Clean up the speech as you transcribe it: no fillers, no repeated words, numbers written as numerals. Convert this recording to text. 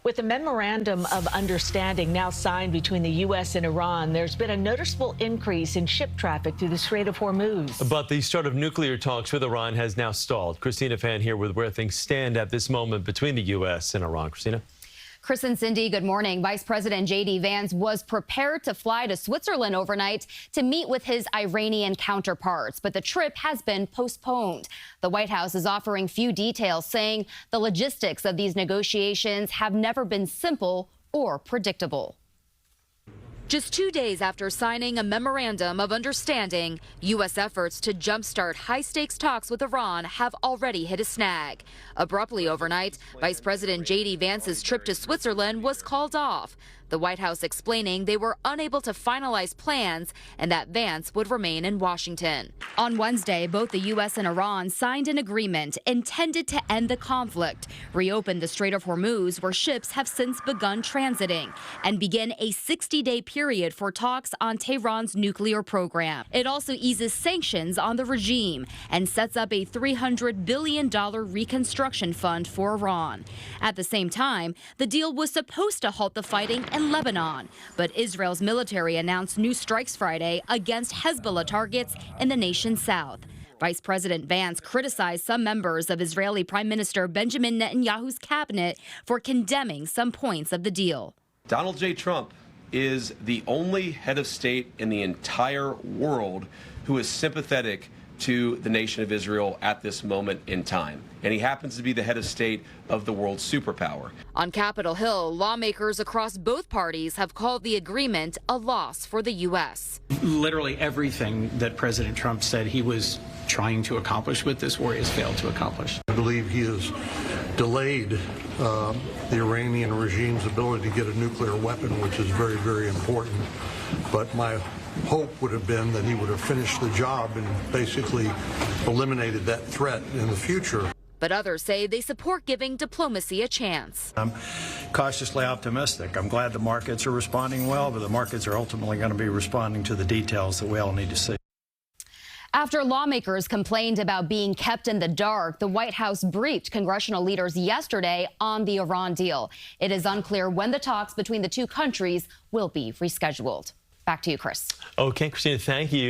With a memorandum of understanding now signed between the U.S. and Iran, there's been a noticeable increase in ship traffic through the Strait of Hormuz. But the start of nuclear talks with Iran has now stalled. Christina Fan here with where things stand at this moment between the U.S. and Iran. Christina? Chris and Cindy, good morning. Vice President JD Vance was prepared to fly to Switzerland overnight to meet with his Iranian counterparts, but the trip has been postponed. The White House is offering few details, saying the logistics of these negotiations have never been simple or predictable. Just 2 days after signing a memorandum of understanding, U.S. efforts to jumpstart high-stakes talks with Iran have already hit a snag. Abruptly overnight, Vice President JD Vance's trip to Switzerland was called off. The White House explaining they were unable to finalize plans and that Vance would remain in Washington. On Wednesday, both the U.S. and Iran signed an agreement intended to end the conflict, reopen the Strait of Hormuz, where ships have since begun transiting, and begin a 60-day period for talks on Tehran's nuclear program. It also eases sanctions on the regime and sets up a $300 billion reconstruction fund for Iran. At the same time, the deal was supposed to halt the fighting in Lebanon, but Israel's military announced new strikes Friday against Hezbollah targets in the nation's south. Vice President Vance criticized some members of Israeli Prime Minister Benjamin Netanyahu's cabinet for condemning some points of the deal. Donald J. Trump is the only head of state in the entire world who is sympathetic to the nation of Israel at this moment in time. And he happens to be the head of state of the world's superpower. On Capitol Hill, lawmakers across both parties have called the agreement a loss for the U.S. Literally everything that President Trump said he was trying to accomplish with this war has failed to accomplish. I believe he has delayed the Iranian regime's ability to get a nuclear weapon, which is very, very important. But my hope would have been that he would have finished the job and basically eliminated that threat in the future. But others say they support giving diplomacy a chance. I'm cautiously optimistic. I'm glad the markets are responding well, but the markets are ultimately going to be responding to the details that we all need to see. After lawmakers complained about being kept in the dark, the White House briefed congressional leaders yesterday on the Iran deal. It is unclear when the talks between the two countries will be rescheduled. Back to you, Chris. Okay, Christina, thank you.